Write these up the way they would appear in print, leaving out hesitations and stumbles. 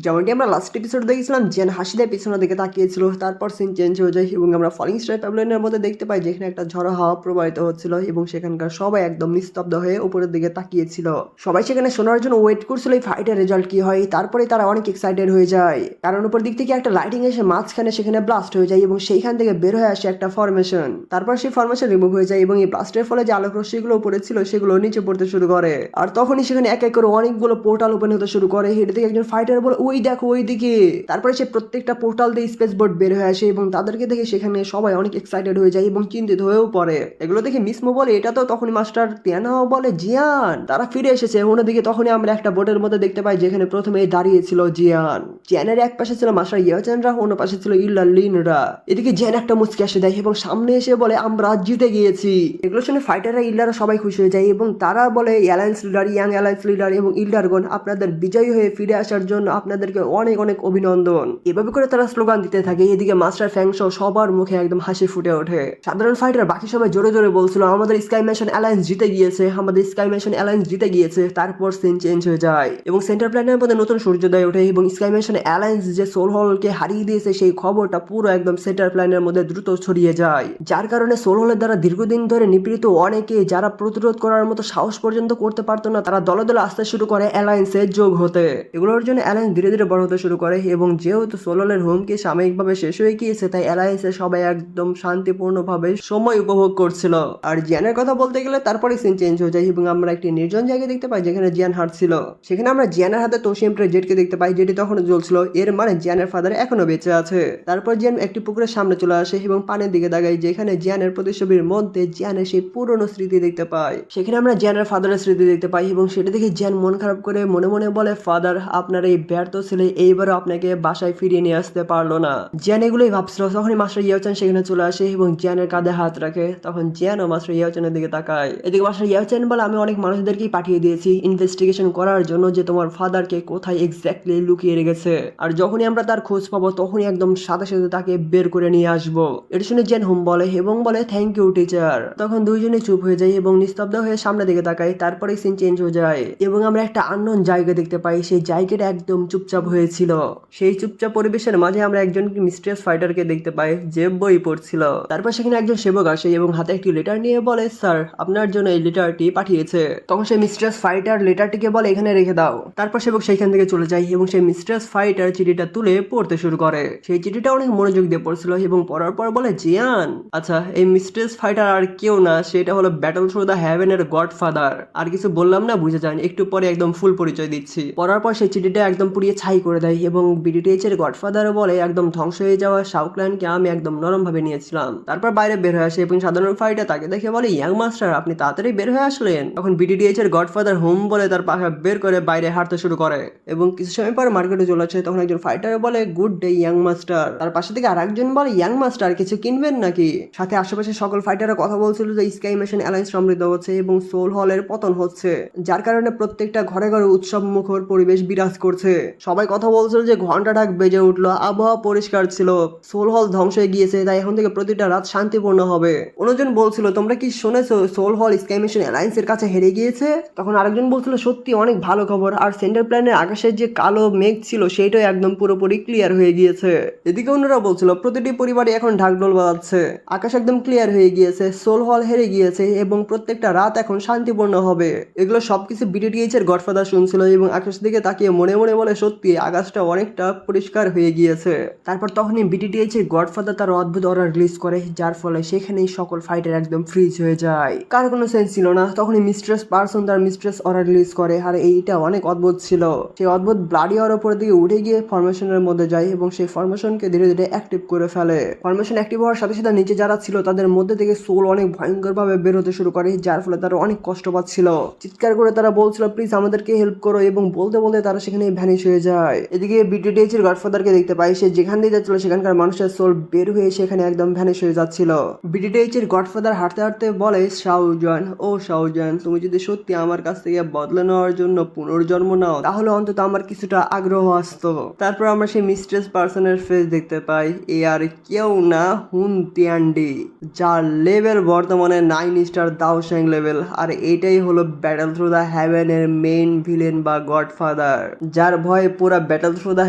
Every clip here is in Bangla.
যেমনটি আমরা লাস্ট এপিসোড দেখেছিলাম জেন হাসিদের পিছনের দিকে তাকিয়েছিল, তারপর সিন চেঞ্জ হয়ে যায় এবং আমরা ফলিং স্টার প্যাভিলিয়নের মধ্যে দেখতে পাই যেখানে একটা ঝড়ো হাওয়া প্রবাহিত হচ্ছিল এবং সেখানকার সবাই একদম নিস্তব্ধ হয়ে উপরের দিকে তাকিয়েছিল। সবাই সেখানে শোনার জন্য ওয়েট করছিল এই ফাইটের রেজাল্ট কি হয়। তারপরে তারা অনেক এক্সাইটেড হয়ে যায় কারণ উপর দিক থেকে একটা লাইটিং এসে মাঝখানে সেখানে ব্লাস্ট হয়ে যায় এবং সেইখান থেকে বের হয়ে আসে একটা ফরমেশন। তারপর সেই ফরমেশন রিমুভ হয়ে যায় এবং এই ব্লাস্টের ফলে যে আলোক রশ্মিগুলো উপরে ছিল সেগুলো নিচে পড়তে শুরু করে। আর তখনই সেখানে এক এক করে অনেকগুলো পোর্টাল ওপেন হতে শুরু করে। এটা থেকে একজন ফাইটার বলে ওই দেখো ওই দিকে। তারপরে সে প্রত্যেকটা পোর্টাল দিয়ে স্পেস বোর্ড বের হয়ে আসে এবং তাদেরকে দেখে সেখানে সবাই অনেক এক্সাইটেড হয়ে যায় এবং চিন্তিত হয়েও পড়ে। এগুলো দেখে মিসমো বলে এটা তো তখনই মাস্টার তিয়ানাও বলে জিয়ান তারা ফিরে এসেছে। অন্যদিকে তখনই আমরা একটা বোর্ডের মধ্যে দেখতে পাই যেখানে প্রথমে দাঁড়িয়েছিল জিয়ান। জিয়ানের এক পাশে ছিল মাস্টার ইয়াচেনরা, অন্য পাশে ছিল ইল্লা লিনরা। এদিকে জিয়ান একটা মুচকি এসে দেয় এবং সামনে এসে বলে আমরা জিতে গিয়েছি। এগুলো শুনে ফাইটাররা ইল্লারা সবাই খুশি হয়ে যায় এবং তারা বলে alliance leader, young alliance leader এবং ইল্ডারগণ আপনাদের বিজয়ী হয়ে ফিরে আসার জন্য আপনাদেরকে অনেক অনেক অভিনন্দন। এভাবে করে তারা স্লোগান দিতে থাকে। এদিকে মাস্টার ফ্যাংশো সবার মুখে একদম হাসি ফুটে ওঠে। সাধারণ ফাইটার বাকি সবাই জোরে জোরে বলছিল আমাদের স্কাই ম্যাশন অ্যালায়েন্স জিতে গিয়েছে, আমাদের স্কাই ম্যাশন অ্যালায়েন্স জিতে গিয়েছে। তারপর সিন চেঞ্জ হয়ে যায় এবং সেন্টার প্ল্যানের মধ্যে নতুন সূর্যোদয় ওঠে এবং স্কাই ম্যাশন অ্যালায়েন্স যে সোল হলকে হারিয়ে দিয়েছে সেই খবরটা পুরো একদম সেন্টার প্ল্যানের মধ্যে দ্রুত ছড়িয়ে যায়, যার কারণে সোল হলের দ্বারা দীর্ঘদিন ধরে নিপীড়িত অনেকে যারা প্রতিরোধ করার মতো সাহস পর্যন্ত করতে পারতো না তারা দলে দলে আসতে শুরু করে অ্যালায়েন্সে যোগ হতে। এগুলোর জন্য অ্যালায়েন্স ধীরে ধীরে বড় হতে শুরু করে এবং যেহেতু সোল হলের হুমকি সাময়িকভাবে শেষ হয়ে গিয়েছে তাই অ্যালায়েন্সে সবাই একদম শান্তিপূর্ণভাবে সময় উপভোগ করছিল। আর জিয়ানের কথা বলতে গেলে তারপরে সিন চেঞ্জ হয়ে যায় এবং আমরা একটি নির্জন জায়গায় দেখতে পাই যেখানে জিয়ান হাঁটছিল। সেখানে আমরা জিয়ানের হাতে তোশিম জেটকে দেখতে পাই যেটি তখন জ্বলছিল, এর মানে জিয়ানের ফাদার এখনো বেঁচে আছে। তারপর জিয়ান একটি পুকুরের সামনে চলে আসে এবং পানির দিকে তাকায় যেখানে জিয়ানের প্রতিচ্ছবির মধ্যে জিয়ানের সেই পুরনো স্মৃতি দেখতে পাই। সেখানে আমরা জিয়ানের ফাদারের স্মৃতি দেখতে পাই এবং সেটা দেখে জিয়ান মন খারাপ করে মনে মনে বলে ফাদার আপনার এই ব্যর্থ ছেলে এইবারও আপনাকে বাসায় ফিরিয়ে নিয়ে আসতে পারলো না। জিয়ান এগুলোই ভাবছিল। তখনই মাস্টার ইয়াওচান সেখানে চলে আসে এবং জিয়ানের কাঁধে হাত রাখে। তখন জিয়ানও মাস্টার ইয়াওচানের দিকে তাকায়। এদিকে মাস্টার ইয়াওচান বলে আমি অনেক মানুষদেরকেই পাঠিয়ে দিয়েছি ইনভেস্টিগেশন করার জন্য যে তোমার ফাদারকে কোথায় এক্স্যাক্টলি লুকিয়ে রেখেছে, আর যখনই আমরা তার খোঁজ পাবো তখনই একদম সাথে সাথে তাকে বের করে নিয়ে আসবো। এটা শুনে জিয়ান হুম বলে এবং বলে থ্যাংক ইউ টিচার। তখন দুইজনে চুপ হয়ে যায় এবং নিস্তব্ধ হয়ে সামনের দিকে তাকায়। তারপরে সিন চেঞ্জ হয়ে যায় এবং আমরা একটা আননোন জায়গা দেখতে পাই। সেই জায়গাটা একদম চুপচাপ হয়েছিল। সেই চুপচাপ পরিবেশের মাঝে আমরা একজন মিস্ট্রিয়াস ফাইটারকে দেখতে পাই যে বই পড়ছিল। তারপর সেখানে একজন সেবক আসে এবং হাতে একটি লেটার নিয়ে বলে স্যার আপনার জন্য এই লেটারটি পাঠিয়েছে। তখন সেই মিস্ট্রিয়াস ফাইটার লেটারটিকে বলে এখানে রেখে দাও। তারপর সেবক সেইখান থেকে চলে যায় এবং সেই মিস্ট্রিয়াস ফাইটার চিঠিটা তুলে পড়তে শুরু করে। সেই চিঠিটা অনেক মনোযোগ দিয়ে পড়ছিল এবং পড়ার পর বলে জিয়ান আচ্ছা এই মিস্ট্রিয়াস ফাইটার আর কেউ না, সেটা হলো ব্যাটল থ্রু দ্য হেভেনের গডফাদার। আর কিছু বললাম না, বুঝে যান, একটু পরে একদম ফুল পরিচয় দিচ্ছি। পড়ার পর সেই চিঠিটা একদম পুড়িয়ে ছাই করে দেয় এবং বিডিটিএইচ এর গডফাদার বলে একদম ধ্বংস হয়ে যাওয়া শাউকল্যান্ডকে আমি একদম নরম ভাবে নিয়েছিলাম। তারপর বাইরে বের হয়ে আসে এবং সাধারণ ফাইটার তাকে দেখে বলে ইয়াং মাস্টার আপনি তাড়াতাড়ি বের হয়ে আসলেন। তখন বিডিটিএইচ এর গডফাদার হোম বলে তার পাখা বের করে বাইরে হাঁটতে শুরু করে এবং কিছু সময় পর মার্কেটে চলে আসে। তখন একজন ফাইটার বলে গুড ডে ইয়াং মাস্টার। তার পাশে থেকে আরেকজন বলে ইয়াং মাস্টার কিছু কিনবেন নাকি। সাথে আশেপাশে সকল ফাইটাররা কথা বলছিল যে স্কাই ম্যাশন অ্যালায়েন্স সমৃদ্ধ হচ্ছে এবং সোল হলের পতন হচ্ছে, যার কারণে প্রত্যেকটা ঘরে ঘরে উৎসব মুখর পরিবেশ বিরাজ করছে। সবাই কথা বলছিল যে ঘন্টা ঢাক বেজে উঠলো, আবহাওয়া পরিষ্কার ছিল, সোল হল ধ্বংস হয়ে গিয়েছে তাই এখন থেকে প্রতিটা রাত শান্তিপূর্ণ হবে। অন্যজন বলছিল তোমরা কি শুনেছো সোল হল স্কাই মিশন অ্যালায়েন্স এর কাছে হেরে গিয়েছে। তখন আরেকজন বলছিল সত্যি অনেক ভালো খবর, আর সেন্টার প্ল্যানের আকাশের যে কালো মেঘ ছিল সেটাও একদম পুরোপুরি ক্লিয়ার হয়ে গিয়েছে। এদিকে অন্যরা বলছিল প্রতিটি পরিবারে এখন ঢাকঢোল বাজাচ্ছে, আকাশ একদম ক্লিয়ার হয়ে গিয়েছে, সোল হল হেরে গিয়েছে এবং প্রত্যেকটা রাত এখন শান্তিপূর্ণ হবে। এগুলো সবকিছু বিডিটিএইচ এর গডফাদার শুনছিল এবং আকাশ দিকে তাকিয়ে মনে মনে বলে সত্যি আকাশটা অনেকটা পরিষ্কার হয়ে গিয়েছে। তারপর তখনই বিডিটিএইচ এর গডফাদার তার অদ্ভুত অর্ডার রিলিজ করে যার ফলে সেখানেই সকল ফাইটার একদম ফ্রিজ হয়ে যায়। কার কোনো সেন্স ছিল না। তখনই মিস্ট্রেস পার্সন তার মিস্ট্রেস অর্ডার রিলিজ করে আর এইটা অনেক অদ্ভুত ছিল। সেই অদ্ভুত ব্লাডি ওর উপর দিকে উঠে গিয়ে ফরমেশনের মধ্যে যায় এবং সেই ফরমেশনকে ধীরে ধীরে অ্যাক্টিভ করে ফেলে। ফরমেশন অ্যাক্টিভ হওয়ার সাথে সাথে নিচে যারা ছিল তাদের মধ্যে থেকে সোল অনেক ভয়ঙ্কর ভাবে বের হতে শুরু করে, যার ফলে তারা অনেক কষ্ট পাচ্ছিল। চিৎকার করে তারা বলছিল প্লিজ আমাদেরকে হেল্প করো এবং বলতে বলতে তারা সেখানে ভ্যানিশ হয়ে যায়। এদিকে বিডিটিএইচ এর গডফাদারকে দেখতে পাই, সে যেখান দিয়ে যাচ্ছিল সেখানকার মানুষের সোল বের হয়ে সেখানে একদম ভ্যানিশ হয়ে যাচ্ছিল। বিডিটিএইচ এর গডফাদার হাঁটতে হাঁটতে বলে শাওজান ও শাওজান তুমি যদি সত্যি আমার কাছ থেকে বদলা নেওয়ার জন্য পুনর্জন্ম নাও তাহলে অন্তত আমার কিছুটা আগ্রহ আসত। অবস্থা। তারপর আমরা সেই মিস্ট্রেস পার্সনের ফেস দেখতে পাই, এ আর কেউ না হুন তিয়ান্ডি, যার লেভেল বর্তমানে 9 স্টার দাওশ্যাং লেভেল। আর এটাই হলো ব্যাটল থ্রু দ্য হেভেনের মেইন ভিলেন বা গডফাদার, যার ভয়ে পুরো ব্যাটল থ্রু দ্য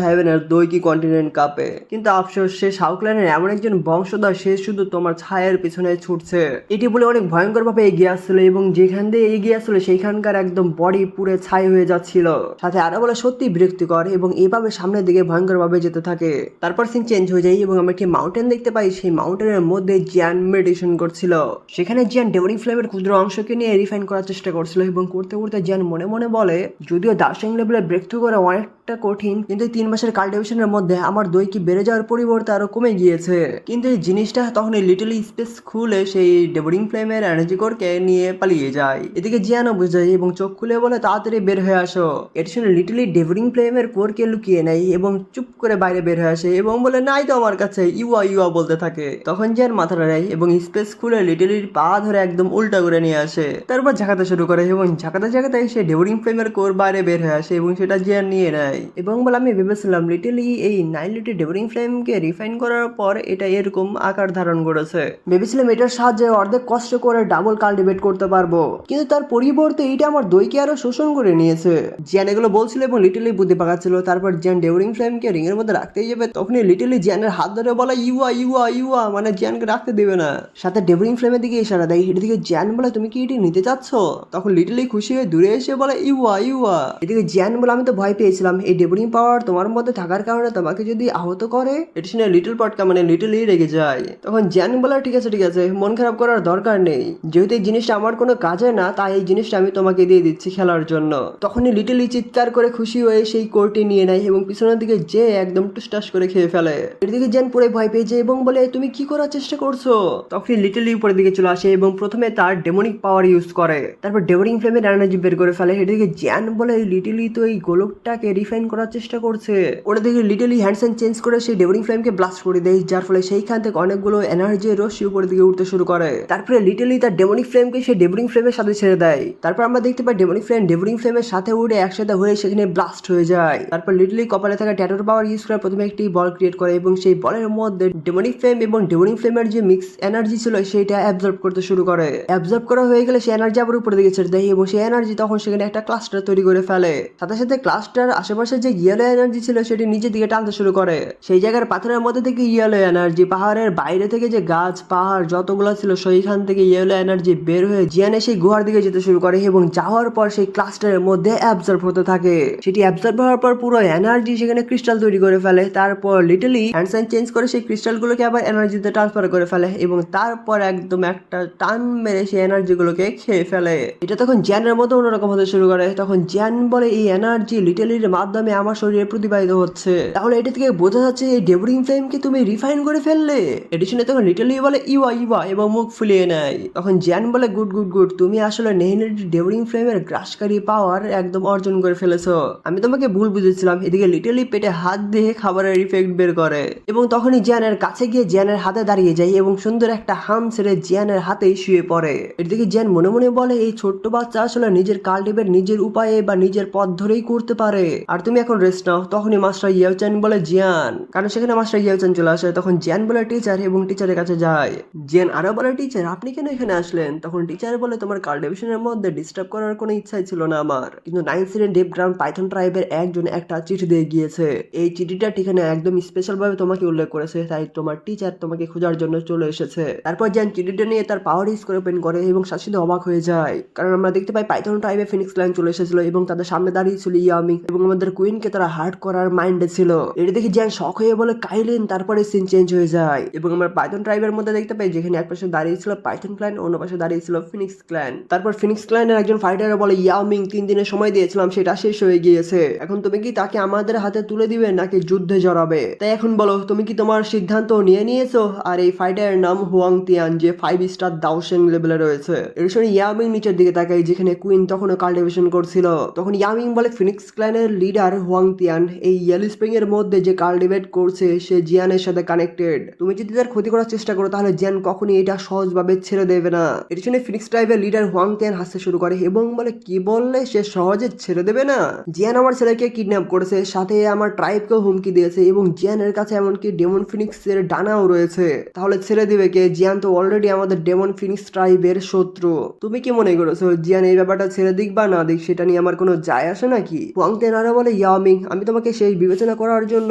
হেভেনের দৈকি কন্টিনেন্ট কাঁপে। কিন্তু আফসোস সে শাওক্ল্যানের এমন একজন বংশধর, সে শুধু তোমার ছায়ের পিছনে ছুটছে। এটি বলে অনেক ভয়ঙ্কর ভাবে এগিয়ে আসছিল এবং যেখান দিয়ে এগিয়ে আসছিল সেইখানকার একদম বডি পুরে ছাই হয়ে যাচ্ছিল। সাথে আরো বলে সত্যি বিরক্তিকর এবং এভাবে সামনের দিকে ভয়ঙ্কর ভাবে যেতে থাকে। তারপর সিন চেঞ্জ হয়ে যায় এবং আমরা একটি মাউন্টেন দেখতে পাই। সেই মাউন্টেনের মধ্যে জিয়ান মেডিটেশন করছিল। সেখানে জিয়ান ডেভলিং ফ্লেমের ক্ষুদ্র অংশকে নিয়ে রিফাইন করার চেষ্টা করছিল এবং করতে করতে জিয়ান মনে মনে বলে, যদিও দার্শনিক লেভেলে ব্রেক থ্রু করা অনেকটা কঠিন, কিন্তু 3 মাসের কাল্টিভেশনের মধ্যে আমার দই কি বেড়ে যাওয়ার পরিবর্তে আরো কমে গিয়েছে। কিন্তু এই জিনিসটা তখন লিটলি স্পেস খুলে সেই ডেভলিং ফ্লেমের এনার্জি কোরকে নিয়ে পালিয়ে যায়। এদিকে জিয়ানও বুঝে যায় এবং চোখ খুলে বলে, তাড়াতাড়ি বের হয়ে আসো। এটি শুনে লিটলি ডেভলিং ফ্লেমের কোরকে লুকিয়ে নেয় এবং চুপ করে বাইরে বের হয়ে আসে এবং বলে, নাই তো আমার কাছে, ইউয়া ইউয়া বলতে থাকে। তখন জিয়ান মাথাটা নেয় এবং স্পেস খুলে লিটলির পা ধরে একদম উল্টা করে নিয়ে আসে। তারপর ঝাঁকাতে শুরু করে এবং ঝাঁকাতে ঝাঁকাতে সে ডেভলিং ফ্লেমের কোর বাইরে বের হয়ে আসে এবং সেটা জিয়ান নিয়ে নেয় এবং বলে, আমি ভেবেছিলাম লিটলি এই 9 লিটার ডেভলিং ফ্লেমকে রিফাইন করার পর এটা এরকম আকার ধারণ করেছে। ভেবেছিলাম এটার সাহায্যে অর্ধেক কষ্ট করে ডাবল কাল্টিভেট করতে পারবো, কিন্তু তার পরিবর্তে এটা আমার দইকে আরো শোষণ করে নিয়েছে। জিয়ান এগুলো বলছিল এবং লিটলি বুদ্ধি পাকাচ্ছিল। তারপর জিয়ান ডেভলিং ফ্লেমকে রিং এর মধ্যে রাখতেই যাবে, তখনই লিটলি জিয়ানের হাত ধরে বলে, ইউয়া ইউয়া ইউয়া, মানে জিয়ানকে রাখতে দেবে না। সাথে ডেভলিং ফ্লেমের দিকে ইশারা দেয়। এদিকে জিয়ান বলে, তুমি কি এটি নিতে চাচ্ছ? তখন লিটলি খুশি হয়ে দূরে এসে বলে, ইউয়া ইউয়া। এদিকে জিয়ান বলে, আমি তো ভয় পেয়েছিলাম এই ডেভলিং পাওয়ার তোমার মধ্যে থাকার কারণে তোমাকে যদি আহত করে। এটি শুনে লিটল পটকা মানে লিটলি রেগে যায়। তখন জিয়ান বলে, ঠিক আছে ঠিক আছে, মন খারাপ করার দরকার নেই, যেহেতু এই জিনিসটা আমার কোনো কাজে না, তাই এই জিনিসটা আমি তোমাকে দিয়ে দিচ্ছি খেলার জন্য। তখনই লিটলি চিৎকার করে খুশি হয়ে সেই কোর্টটি নিয়ে নেয় এবং পিছনের দিকে যে একদম টুসটাস করে খেয়ে ফেলে। এদিকে জিয়ান পুরো ভয় পেয়ে যায় এবং বলে, তুমি কি করার চেষ্টা করছো? তখন লিটলি উপরের দিকে চলে আসে এবং প্রথমে তার ডেমনিক পাওয়ার ইউজ করে, তারপর ডেভলিং ফ্লেমের এনার্জি বের করে ফেলে। এদিকে জিয়ান বলে, লিটলি তো এই গোলকটাকে রিফাইন করার চেষ্টা করছে। ওটা দেখে লিটলি হ্যান্ডসেন চেঞ্জ করে সেই ডেভলিং ফ্লেমকে ব্লাস্ট করে দেয়, যার ফলে সেইখান থেকে অনেকগুলো এনার্জি রশ্মি উপরের দিকে উঠতে শুরু করে। তারপরে লিটলি তার ডেমনিক ফ্লেমকে সেই ডেভলিং ফ্লেমের সাথে ছেড়ে দেয়। তারপর আমরা দেখতে পাই ডেমনিক ফ্লেম ডেভলিং ফ্লেমের সাথে উড়ে একসাথে হয়ে সেখানে ব্লাস্ট হয়ে যায়। তারপর লিটলি কপালে থাকা ট্যাটুর পাওয়ার ইউজ করে প্রথমে একটি বল ক্রিয়েট করে এবং সেই বলের মধ্যে ডেমনিক ফ্লেম এবং ডেভলিং ফ্লেমের যে মিক্স এনার্জি ছিল সেটা অ্যাবজর্ব করতে শুরু করে। অ্যাবজর্ব করা হয়ে গেলে সেই এনার্জি আবার উপরে দিকে ছেড়ে দেয় এবং সেই এনার্জি তখন সেখানে একটা ক্লাস্টার তৈরি করে ফেলে। সাথে সাথে ক্লাস্টার আশেপাশে যে ইয়েলো এনার্জি ছিল সেটি নিচের দিকে টানতে শুরু করে। সেই জায়গার পাথরের মধ্যে থেকে ইয়েলো এনার্জি, পাহাড়ের বাইরে থেকে যে গাছ পাহাড় যতগুলো ছিল সেইখান থেকে ইয়েলো এনার্জি বের হয়ে জিয়ানে সেই গুহার দিকে যেতে শুরু করে এবং যাওয়ার পর সেই ক্লাস্টারের মধ্যে অ্যাবজর্ব হতে থাকে। সেটি অ্যাবজর্ব হওয়ার পর পুরো এনার্জি সেখানে ক্রিস্টাল তৈরি করে ফেলে। তারপর লিটলি হ্যান্ড সাইন চেঞ্জ করে সেই ক্রিস্টালগুলোকে আবার এনার্জিতে ট্রান্সফার করে ফেলে এবং তারপর একদম একটা টান মেরে সেই এনার্জিগুলোকে খেয়ে ফেলে। এটা তখন জিয়ানের মতো অন্যরকম হতে শুরু করে। তখন জিয়ান বলে, এই এনার্জি লিটলির মাধ্যমে আমার শরীরে প্রতিবাহিত হচ্ছে, তাহলে এটা থেকে বোঝা যাচ্ছে এই ডেভলিং ফ্লেমকে তুমি রিফাইন করে ফেললে। এটি শুনে তখন লিটলি বলে, ইউয়া ইউয়া এবং মুখ ফুলিয়ে নেয়। তখন জিয়ান বলে, গুড গুড গুড, তুমি আসলে নেহিনের ডেভলিং ফ্লেমের গ্রাসকারী পাওয়ার একদম অর্জন করে ফেলেছো, আমি তোমাকে ভুল বুঝেছিলাম। এদিকে লিটলি পেটে হাত দিয়ে খাবারের ইফেক্ট বের করে এবং তখনই জিয়ানের কাছে গিয়ে জিয়ানের হাতে দাঁড়িয়ে যায় এবং সুন্দর একটা হাম ছেড়ে জিয়ানের হাতেই শুয়ে পড়ে। এদিকে জিয়ান মনে মনে বলে, এই ছোট্ট বাচ্চা আসলে নিজের কাল্টিভেট নিজের উপায়ে বা নিজের পথ ধরেই করতে পারে, আর তুমি এখন রেস্ট নাও। তখনই মাস্টার ইয়াওচান বলে, জিয়ান, কারণ সেখানে মাস্টার ইয়াওচান চলে আসে। তখন জিয়ান বলে, টিচার, এবং টিচারের কাছে যায়। জিয়ান আরো বলে, টিচার আপনি কেন এখানে আসলেন? তখন টিচার বলে, তোমার কাল্টিভেশনের মধ্যে ডিস্টার্ব করার কোনো ইচ্ছাই ছিল না আমার, কিন্তু 9 সিজন ডেপ গ্রাউন্ড পাইথন ট্রাইবের একজন একটা চিঠি দিয়ে গিয়েছে। এই চিঠিটা ঠিকানা একদম স্পেশাল ভাবে তোমাকে উল্লেখ করেছে, তাই তোমার টিচার তোমাকে খোঁজার জন্য চলে এসেছে। তারপর জিয়ান চিঠিটা নিয়ে তার পাওয়ার ইউজ করে ওপেন করে এবং সাথে অবাক হয়ে যায়, কারণ আমরা দেখতে পাই পাইথন ট্রাইবে ফিনিক্স ক্ল্যান চলে এসেছিল এবং তাদের সামনে দাঁড়িয়ে ছিল ইয়ামিং এবং আমাদের কুইনকে তারা হার্ট করার মাইন্ডে ছিল। এটা দেখে জিয়ান শক হয়ে বলে, কাইলিন। তারপরে সিন চেঞ্জ হয়ে যায় এবং আমরা পাইথন ট্রাইবের মধ্যে দেখতে পাই যেখানে এক পাশে দাঁড়িয়ে ছিল পাইথন ক্ল্যান, অন্য পাশে দাঁড়িয়ে ছিল ফিনিক্স ক্ল্যান। তারপর ফিনিক্স ক্ল্যানের একজন ফাইটার বলে, ইয়ামিং 3 দিনের সময় দিয়েছিলাম, সেটা শেষ হয়ে গিয়েছে, এখন তুমি কি তাকে আমাদের হাতে তুলে দিবে নাকি যুদ্ধে জড়াবে? তাই এখন বলো, তুমি কি তোমার সিদ্ধান্ত নিয়ে নিয়েছো? আর এই ফাইটারের নাম হুয়াং তিয়ান, যে 5 স্টার দাওশেং লেভেলে রয়েছে। এর সঙ্গে ইয়ামিং নিচের দিকে তাকায় যেখানে কুইন তখনও কাল্টিভেশন করছিল। তখন ইয়ামিং বলে, ফিনিক্স ক্ল্যানের লিডার লিডার হুয়াং তিয়ান এই ইয়েলো স্প্রিং এর মধ্যে যে কাল্টিভেট করছে সে জিয়ানের সাথে কানেক্টেড। তুমি যদি তার ক্ষতি করার চেষ্টা করো তাহলে জিয়ান কখনই এটা সহজভাবে ছেড়ে দেবে না। এর শুনে ফিনিক্স ট্রাইবের লিডার হুয়াং তিয়ান হাসতে শুরু করে এবং বলে, কি বললে সে সহজে ছেড়ে দেবে না? জিয়ান আমার ছেলেকে কিডন্যাপ করেছে, সাথে আমার ট্রাইবকেও হুমকি দিয়েছে এবং জিয়ানের কাছে এমনকি ডেমন ফিনিক্স এর ডানাও রয়েছে। তাহলে ছেড়ে দিবে কে? জিয়ান তো অলরেডি আমাদের ডেমন ফিনিক্স ট্রাইবের শত্রু। তুমি কি মনে করেছো জিয়ান এই ব্যাপারটা ছেড়ে দিক বা না দিক সেটা নিয়ে আমার কোনো যায় আসে নাকি? হুয়াং তিয়ান আরো বলে, ইয়ামিং, আমি তোমাকে সেই বিবেচনা করার জন্য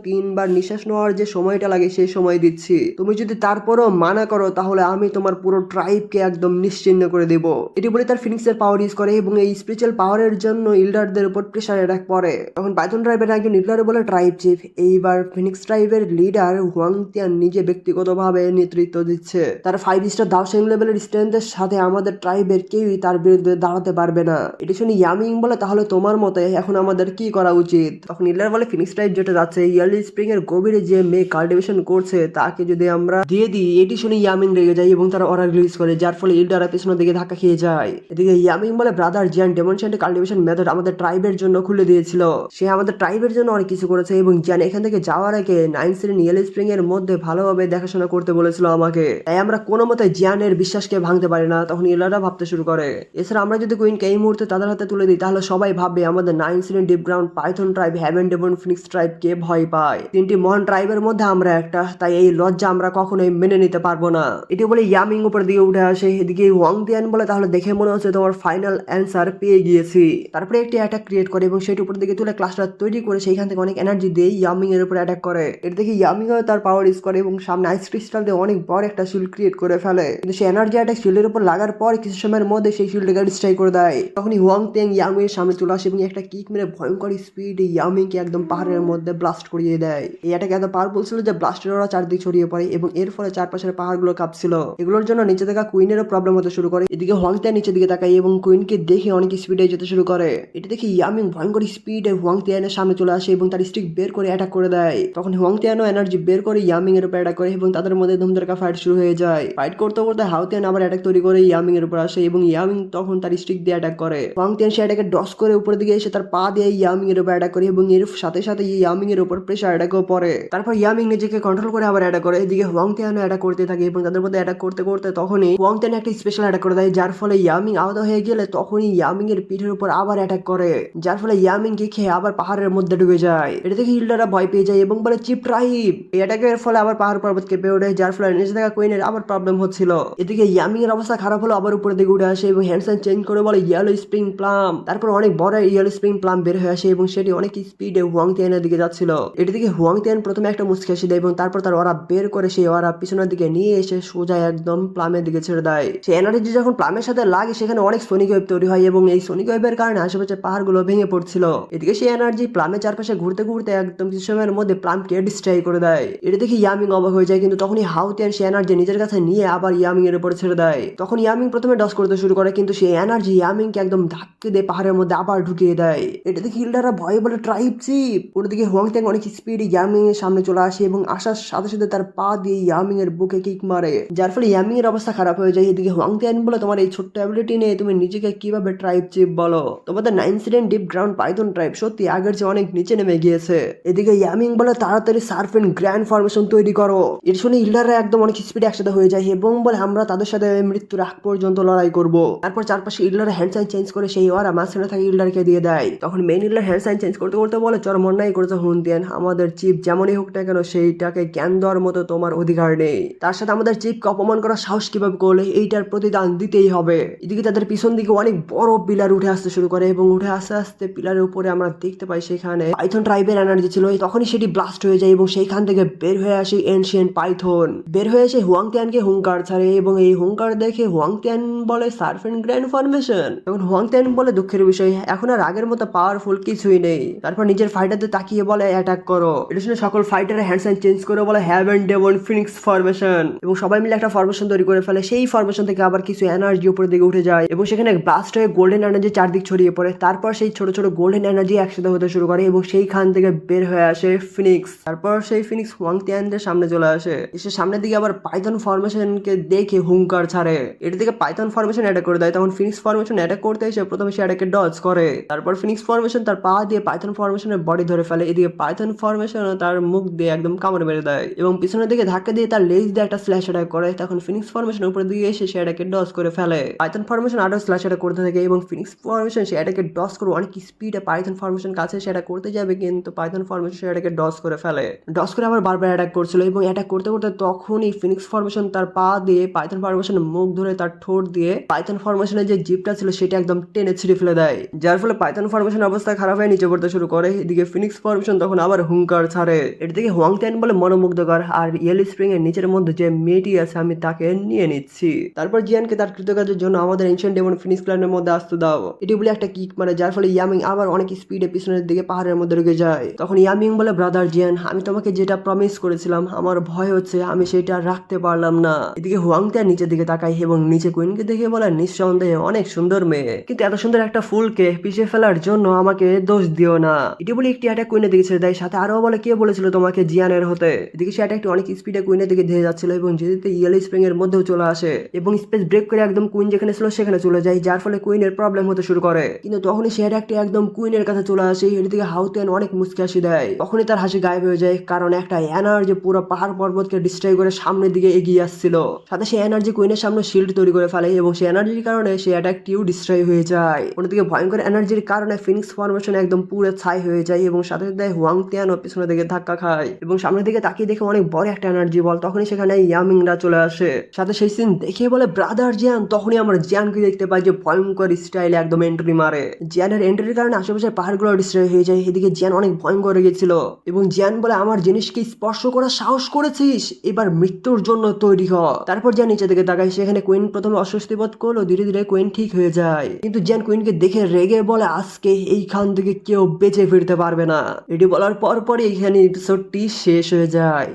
3 বার নিঃশ্বাস নেওয়ার যে সময়টা লাগে সেই সময় দিচ্ছি। তুমি যদি তারপরও মানা করো তাহলে আমি তোমার পুরো ট্রাইবকে একদম নিশ্চিহ্ন করে দেব। এটি বলে তার ফিনিক্সের পাওয়ার ইউজ করে এবং এই স্পিরিচুয়াল পাওয়ারের জন্য ইল্ডারদের উপর প্রেসার অ্যাটাক পড়ে। তখন পাইথন ট্রাইবের একজন লিডার বলে, ট্রাইব চিফ, এইবার ফিনিক্স ট্রাইবের লিডার হুয়াং তিয়ান নিজে ব্যক্তিগতভাবে নেতৃত্ব দিচ্ছে। তার 5 স্টার দাওসেং লেভেলের স্ট্রেংথের সাথে আমাদের ট্রাইবের কেউই তার বিরুদ্ধে দাঁড়াতে পারবে না। এটি শুনে ইয়ামিং বলে, তাহলে তোমার মতে এখন আমাদের কি করা উচিত? তখন লিডার বলে, ফিনিক্স ট্রাইব যেটা যাচ্ছে ইয়েলো স্প্রিং এর গভীরে যে মেয়ে কাল্টিভেশন করছে তাকে যদি আমরা দিয়ে দিই। এটি শুনে ইয়ামিং রেগে যায় এবং তারা অর্ডার রিলিজ করে, যার ফলে ইল্ডাররা পেছনের দিকে ধাক্কা খেয়ে যায়। এদিকে ইয়ামিং বলে, ব্রাদার জিয়ান ডেমনস্ট্রেন্ট কাল্টিভেশন মেথড আমাদের ট্রাইবের জন্য খুলে দিয়েছিল। সে আমাদের ট্রাইবের জন্য অনেক কিছু করেছে এবং জিয়ান এখান থেকে যাওয়ার আগে 9 ইয়েলো স্প্রিং এর মধ্যে ভালোভাবে দেখাশোনা করতে বলেছিল আমাকে। তাই আমরা কোনো মতে জিয়ানের বিশ্বাসকে ভাঙতে পারি না। তখন ইল্ডাররা ভাবতে শুরু করে, এছাড়া আমরা যদি কুইনকে এই মুহূর্তে তাদের হাতে তুলে দিই তাহলে সবাই ভাববে আমাদের 9 deep ground python tribe heaven demon phoenix ট্রাইবকে ভয় পায়। 3টি মহান ট্রাইবের মধ্যে আমরা একটা, তাই এই লজ্জা আমরা কখনোই মেনে নিতে পারবো না। এটি বলে ইয়ামিং উপর দিকে উঠে আসে। এদিকে হুয়াং তিয়ান বলে, তাহলে দেখে মনে হচ্ছে তোমার ফাইনাল অ্যান্সার পেয়ে গিয়েছি। তারপরে একটি অ্যাটাক ক্রিয়েট করে এবং সেটি উপর দিকে তুলে ক্লাস্টার তৈরি করে সেইখান থেকে অনেক এনার্জি দিয়ে ইয়ামিং এর উপর অ্যাটাক করে। এর দেখে ইয়ামিং তার পাওয়ার ইউজ করে এবং সামনে আইস ক্রিস্টাল দিয়ে অনেক বড় একটা শিল্ড ক্রিয়েট করে ফেলে। কিন্তু সেই এনার্জি অ্যাটাক শিল্ডের উপর লাগার পর কিছু সময়ের মধ্যে সেই শিল্ডকে ডিস্ট্রয় করে দেয়। তখনই হুয়াং তিয়ান ইয়ামিং এর সামনে চলে আসে এবং একটা কিক মেরে ভয়ঙ্কর স্পিডে ইয়ামিংকে একদম পাহাড়ের মধ্যে ব্লাস্ট করিয়ে দেয়। এই অ্যাটাক এত পাওয়ারফুল ছিল যে ব্লাস্টের ওরা চারদিকে ছড়িয়ে পড়ে এবং এর ফলে চারপাশের পাহাড়গুলো কাঁপছিল। এগুলোর জন্য নিচে থাকা কুইনেরও প্রবলেম হতে শুরু করে। এদিকে হুয়াং তিয়ান নিচের দিকে তাকায় এবং কুইনকে দেখে অনেক স্পিডে যেতে শুরু করে। এটি দেখে ইয়ামিং ভয়ঙ্কর স্পিডে হুয়াং তিয়ানের সামনে চলে আসে এবং তার স্টিক বের করে অ্যাটাক করে দেয়। তখন হুয়াং তিয়ানও এনার্জি বের করে ইয়ামিং এর উপর অ্যাটাক করে এবং তাদের মধ্যে ধুমধারাক্কা ফাইট শুরু হয়ে যায়। ফাইট করতে করতে হাও তিয়ান আবার অ্যাটাক তৈরি করে ইয়ামিং এর উপর আসে এবং ইয়ামিং তখন তার স্টিক দিয়ে অ্যাটাক করে। হুয়াং তিয়ান সে অ্যাটাকে ডস করে উপরের দিকে এসে তার পা দিয়ে ইয়ামিং এর উপর অ্যাটাক করে এবং এর সাথে সাথে ইয়ামিং এর উপর প্রেসার অ্যাটাকও পড়ে। তারপর ইয়ামিং নিজেকে কন্ট্রোল করে আবার অ্যাটাক করে। এদিকে হুয়াং তিয়ানও অ্যাটাক করতে থাকে এবং তাদের মধ্যে অ্যাটাক করতে করতে তখনই হুয়াং তিয়ান একটা স্পেশাল অ্যাটাক করে দেয়, যার ফলে ইয়ামিং আহত হয়ে গেলে তখনই ইয়ামিং এর পিঠের উপর আবার অ্যাটাক করে, যার ফলে ইয়ামিং কে খেয়ে আবার পাহাড়ের মধ্যে ডুবে যায়। এটা দেখে ইল্ডাররা ভয় পেয়ে যায় এবং বলে, চিপ ট্রাইব। এই অ্যাটাকের ফলে আবার পাহাড় পর্বত কেঁপে ওঠে, যার ফলে নিচে থাকা কুইনের আবার প্রবলেম হচ্ছিল। এদিকে ইয়ামিং এর অবস্থা খারাপ হলো, আবার উপরের দিকে উঠে আসে এবং হ্যান্ডসাইন চেঞ্জ করে বলে ইয়েলো স্প্রিং প্লাম। তারপর অনেক বড় ইয়েলো স্প্রিং প্লাম বের হয়ে আসে এবং সেটি অনেক স্পিডে হুয়াং তিয়ানের দিকে যাচ্ছিল। এটি দিকে হুয়াং তিয়ান প্রথমে একটা মুচকি হাসি দেয় এবং তারপর তার ওরা বের করে সেই ওরা পিছনের দিকে নিয়ে এসে সোজা একদম প্লামের দিকে ছেড়ে দেয়। সেই এনার্জি যখন প্লামের সাথে লাগে সেখানে অনেক সোনিক ওয়েভ তৈরি হয় এবং এই সোনিক ওয়েভের কারণে আশেপাশে পাহাড়গুলো ভেঙে পড়ছিল। এদিকে সেই এনার্জি প্লামের চারপাশে ঘুরতে ঘুরতে একদম কিছু সময়ের মধ্যে প্লামকে ডিস্ট্রয় করে দেয়। এটা দেখে ইয়ামিং অবাক হয়ে যায়, কিন্তু তখনই হাও তিয়ান সেই এনার্জি নিজের কাছে নিয়ে আবার ইয়ামিং এর উপর ছেড়ে দেয়। তখন ইয়ামিং প্রথমে ডস করতে শুরু করে, কিন্তু সেই এনার্জি ইয়ামিংকে একদম ধাক্কে দিয়ে পাহাড়ের মধ্যে আবার ঢুকিয়ে দেয়। এটা দেখে হিল্ডাররা ভয়ে বলে, ট্রাইব চিপ। ওদিকে হুয়াং তিয়ান অনেক স্পিডে ইয়ামিং এর সামনে চলে আসে এবং আসার সাথে সাথে তার পা দিয়ে ইয়ামিং এর বুকে কিক মারে, যার ফলে ইয়ামিং এর অবস্থা খারাপ হয়ে যায়। এদিকে হুয়াং তিয়ান বলে, তোমার এই ছোট্ট অ্যাবিলিটি নিয়ে তুমি নিজেকে কিভাবে ট্রাইব চিপ বলো? তোমাদের 9 ডিপ গ্রাউন্ড পাইথন ট্রাইব সত্যি আগের চেয়ে অনেক নিচে নেমে গিয়েছে। এদিকে ইয়ামিং বলে, তাড়াতাড়ি সার্ফেন্ট গ্র্যান্ড ফরমেশন তৈরি করো। এর শুনে ইল্ডাররা একদম অনেক স্পিডে একসাথে হয়ে যায় এবং বলে, আমরা তাদের সাথে মৃত্যুর আগ পর্যন্ত লড়াই করব। তারপর চারপাশে ইল্ডাররা হ্যান্ড সাইন চেঞ্জ করে সেই ওরা মাঝখানে থাকা ইল্ডারকে দিয়ে দেয়। তখন main elder hand sign change করতে করতে বলে, চরম অন্যায় করেছে হুন তিয়ান, আমাদের চিপ যেমনই হোক না কেন সেইটাকে জ্ঞান দেওয়ার মতো তোমার অধিকার নেই। তার সাথে আমাদের চিপকে অপমান করার সাহস কিভাবে করলে? এইটার প্রতিদান দিতেই হবে। এদিকে তাদের পিছন দিকে অনেক বড় পিলার উঠে আসতে শুরু করে এবং উঠে আস্তে আস্তে পিলারের উপরে আমরা দেখতে পাই সেখানে পাইথন ট্রাইবের এনার্জি ছিল। তখনই সেটি ব্লাস্ট হয়ে যায় এবং সেইখান থেকে বের হয়ে আসে এনশিয়েন্ট পাইথন। বের হয়ে এসে হুয়াং তিয়ানকে হুঙ্কার ছাড়ে এবং এই হুঙ্কার দেখে হুয়াং তিয়ান বলে, সার্ফেন্ট গ্র্যান্ড ফরমেশন। তখন হুয়াং তিয়ান বলে, দুঃখের বিষয় এখন আর আগের মতো পাওয়ারফুল কিছুই নেই। তারপর নিজের ফাইটারদের তাকিয়ে বলে, অ্যাটাক করো। এটা শুনে সকল ফাইটারের হ্যান্ড সাইন চেঞ্জ করে বলে, হ্যাভেন ডেমন ফিনিক্স ফরমেশন, এবং সবাই মিলে একটা ফরমেশন তৈরি করে ফেলে। সেই ফরমেশন থেকে আবার কিছু এনার্জি উপরের দিকে উঠে যায় এবং সেখানে ব্লাস্ট হয়ে গোল্ডেন এনার্জি চারদিক ছড়িয়ে পড়ে। তারপর সেই ছোট ছোট গোল্ডেন এনার্জি একসাথে হতে শুরু করে এবং সেইখান থেকে বের হয়ে আসে ফিনিক্স। তারপর সেই ফিনিক্স হুয়াং তিয়ানদের সামনে চলে আসে, এসে সামনের দিকে আবার পাইথন ফরমেশনকে দেখে হুঙ্কার ছাড়ে। এর দিকে পাইথন ফরমেশন অ্যাটাক করে দেয়। তখন ফিনিক্স ফরমেশন অ্যাটাক করতে এসে প্রথমে সে অ্যাটাকে ডজ করে, তারপর ফিনিক্স ফরমেশন তার পা দিয়ে পাইথন ফরমেশনের বডি ধরে ফেলে। এদিকে পাইথন ফরমেশন তার মুখ দিয়ে একদম কামড় মেরে দেয় এবং পিছনের দিকে ধাক্কা দিয়ে তার লেজ দিয়ে একটা স্ল্যাশ অ্যাটাক করে। তখন ফিনিক্স ফরমেশন উপরে দিকে এসে সে এটাকে ডস করে ফেলে। পাইথন ফরমেশন আরো স্ল্যাশ অ্যাটাক করতে থাকে এবং ফিনিক্স ফরমেশন সে এটাকে ডস করে অনেক স্পিডে পাইথন ফরমেশন কাছে সেটা করতে যাবে, কিন্তু পাইথন ফরমেশন সেটাকে ডস করে ফেলে। ডস করে আবার বারবার অ্যাটাক করছিল এবং অ্যাটাক করতে করতে তখনই ফিনিক্স ফরমেশন তার পা দিয়ে পাইথন ফরমেশনের মুখ ধরে তার ঠোঁট দিয়ে পাইথন ফরমেশনের যে জিপটা ছিল সেটা একদম টেনে ছিঁড়ে ফেলে দেয়, যার ফলে পাইথন ফরমেশন অবস্থা খারাপ হয়ে নিচে পড়তে শুরু করে। এদিকে ফিনিক্স ফরমেশন তখন আবার হুঙ্কার ছাড়ে। এর দিকে হোয়াং ত্যান বলে মনোমুগ্ধকর, আর ইয়েলি স্প্রিং এর নিচের মধ্যে যে মেয়েটি আছে আমি তাকে নিয়ে নিচ্ছি। তারপর জিয়ানকে তার কৃতকাজের জন্য আমাদের এনশিয়েন্ট ডেমন ফিনিক্স ক্লানের মধ্যে আসতে দাও, এটি বলে একটা কিক মারে, যার ফলে ইয়ামিং আবার অনেক স্পিডে পিছনের দিকে পাহাড়ের মধ্যে ঢুকে যায়। তখন ইয়ামিং বলে, ব্রাদার জিয়ান, আমি তোমাকে যেটা প্রমিস করেছিলাম আমার ভয় হচ্ছে আমি সেটা রাখতে পারলাম না। এদিকে হোয়াং ত্যান নিচের দিকে তাকায় এবং নিচে কুইনকে দেখে বলে, নিঃসন্দেহে অনেক সুন্দর মেয়ে, কিন্তু এত সুন্দর একটা ফুলকে পিছিয়ে ফেলার জন্য আমাকে দোষ দিও না। এটি বলে একটি অ্যাটাক কুইনের দিকে ছেড়ে দেয়, সাথে আরো বলে, কে বলেছিল তোমাকে জিয়ানের হতে। এদিকে সে অ্যাটাকটি অনেক স্পিডে কুইনের দিকে ধেয়ে যাচ্ছিল এবং যেতে ইয়েলি স্প্রিং এর মধ্যেও চলে আসে এবং স্পেস ব্রেক করে একদম কুইন যেখানে ছিল সেখানে চলে যায়, যার ফলে কুইনের প্রবলেম হতে শুরু করে। কিন্তু তখনই সে অ্যাটাকটি একদম কুইনের কাছে চলে আসে। এদিকে হাউতেন অনেক মুচকি হাসি দেয়, তখনই তার হাসি গায়েব হয়ে যায়, কারণ একটা এনার্জি পুরো পাহাড় পর্বতকে ডিস্ট্রয় করে সামনের দিকে এগিয়ে আসছিল। সাথে সে এনার্জি কুইনের সামনে শিল্ড তৈরি করে ফেলে এবং সেই এনার্জির কারণে সে অ্যাটাকটিও ডিস্ট্রয় হয়ে যায়। অন্যদিকে ভয়ঙ্কর এনার্জির কারণে ফিনিক্স ফরমেশন একদম পুরো ছাই হয়ে যায় এবং সাথে সাথে হোয়াং তিয়ানও পিছনের দিকে ধাক্কা খায় এবং সামনের দিকে তাকিয়ে দেখে অনেক বড় একটা এনার্জি বল। তখনই সেখানে ইয়ামিংরা চলে আসে, সাথে সেই সিন দেখে বলে, ব্রাদার জিয়ান। তখনই আমরা জিয়ানকে দেখতে পাই যে ভয়ঙ্কর স্টাইলে একদম এন্ট্রি মারে। জিয়ানের এন্ট্রির কারণে আশেপাশের পাহাড়গুলো ডিস্ট্রয় হয়ে যায়। এদিকে জিয়ান অনেক ভয়ঙ্কর গেছিল এবং জিয়ান বলে, আমার জিনিসকে স্পর্শ করার সাহস করেছিস, এবার মৃত্যুর জন্য তৈরি হ। তারপর জিয়ান নিচে দিকে তাকায়, সেখানে কুইন প্রথমে অস্বস্তি বোধ করলো, ধীরে ধীরে কুইন ঠিক হয়ে যায়, কিন্তু জিয়ান কুইনকে দেখে রেগে বলে, আজকে এইখান থেকে কেউ বেঁচে ফিরতে পারবে না। এটি বলার পরপরই এখানে এপিসোডটি শেষ হয়ে যায়।